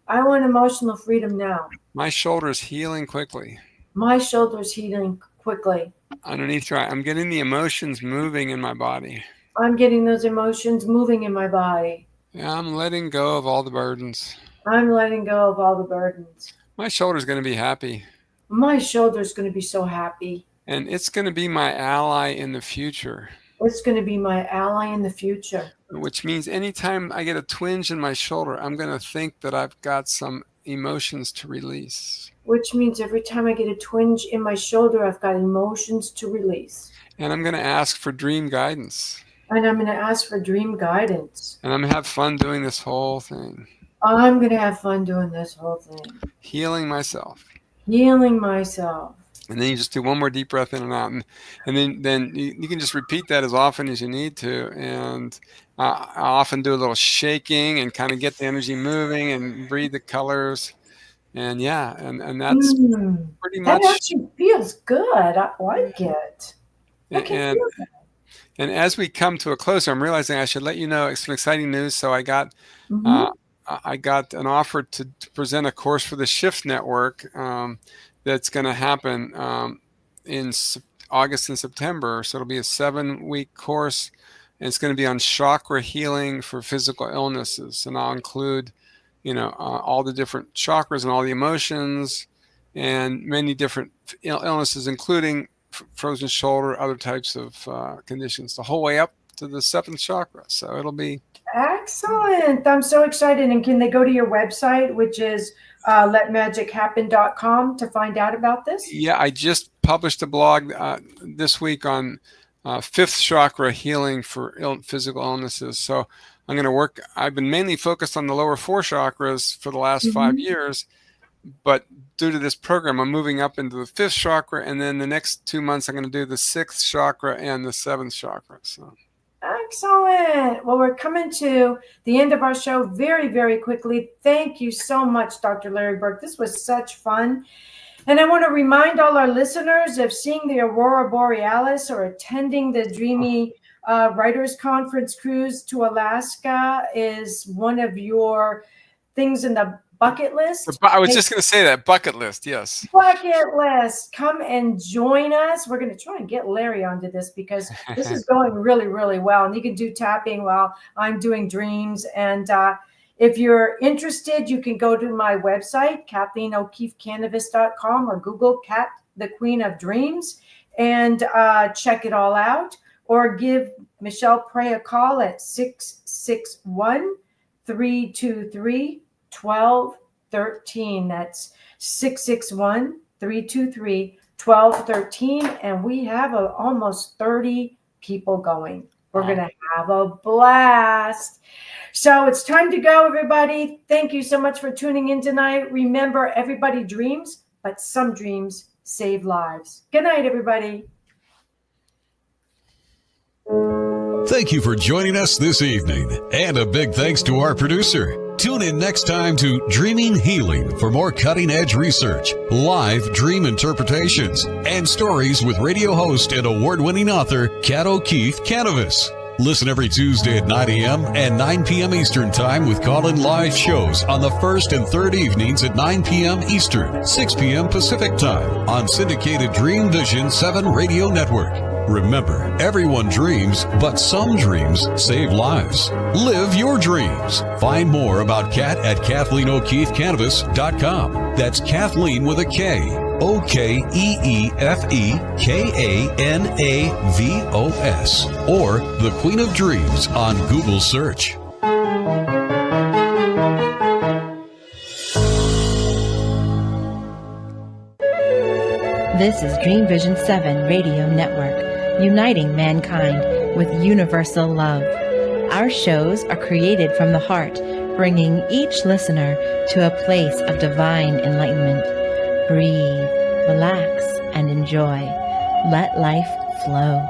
I want emotional freedom now. My shoulder is healing quickly. My shoulder is healing quickly. Underneath your eye, I'm getting the emotions moving in my body. I'm getting those emotions moving in my body. Yeah, I'm letting go of all the burdens. I'm letting go of all the burdens. My shoulder's going to be happy. My shoulder's going to be so happy. And it's going to be my ally in the future. It's going to be my ally in the future. Which means anytime I get a twinge in my shoulder, I'm going to think that I've got some emotions to release. Which means every time I get a twinge in my shoulder, I've got emotions to release. And I'm going to ask for dream guidance. And I'm going to ask for dream guidance. And I'm going to have fun doing this whole thing. I'm going to have fun doing this whole thing. Healing myself. Healing myself. And then you just do one more deep breath in and out. And then you can just repeat that as often as you need to. And I often do a little shaking and kind of get the energy moving and breathe the colors. and that's pretty much. That actually feels good. I like it. And as we come to a close, I'm realizing I should let you know some exciting news. So I got an offer to present a course for the Shift Network that's going to happen in August and September. So it'll be a 7-week course, and it's going to be on chakra healing for physical illnesses. And I'll include, all the different chakras and all the emotions and many different illnesses, including frozen shoulder, other types of conditions, the whole way up to the 7th chakra. So it'll be excellent. I'm so excited. And can they go to your website, which is letmagichappen.com, to find out about this? Yeah, I just published a blog this week on 5th chakra healing for physical illnesses. So I'm going to work. I've been mainly focused on the lower 4 chakras for the last 5 years. But due to this program, I'm moving up into the 5th chakra, and then the next 2 months, I'm going to do the 6th chakra and the 7th chakra. So, excellent. Well, we're coming to the end of our show very, very quickly. Thank you so much, Dr. Larry Burk. This was such fun. And I want to remind all our listeners of seeing the Aurora Borealis or attending the Dreamy Writers Conference cruise to Alaska is one of your things in the bucket list. I was just going to say that, bucket list, yes. Bucket list. Come and join us. We're going to try and get Larry onto this because this is going really, really well. And you can do tapping while I'm doing dreams. And if you're interested, you can go to my website, KathleenO'KeefeCanvas.com, or Google Kat, the Queen of Dreams, and check it all out. Or give Michelle Prey a call at 661-323-1213. That's 661-323-1213. And we have almost 30 people going. We're going to have a blast. So it's time to go, everybody. Thank you so much for tuning in tonight. Remember, everybody dreams, but some dreams save lives. Good night, everybody. Thank you for joining us this evening. And a big thanks to our producer. Tune in next time to Dreaming Healing for more cutting-edge research, live dream interpretations, and stories with radio host and award-winning author Kat Kanavos. Listen every Tuesday at 9 a.m. and 9 p.m. Eastern Time with call-in live shows on the first and third evenings at 9 p.m. Eastern, 6 p.m. Pacific Time on syndicated Dreamvisions 7 Radio Network. Remember, everyone dreams, but some dreams save lives. Live your dreams. Find more about Kat at KathleenO'KeefeCanvas.com. That's Kathleen with a K. OKEEFEKANAVOS. Or The Queen of Dreams on Google search. This is Dreamvisions 7 Radio Network, uniting mankind with universal love. Our shows are created from the heart, bringing each listener to a place of divine enlightenment. Breathe, relax, and enjoy. Let life flow.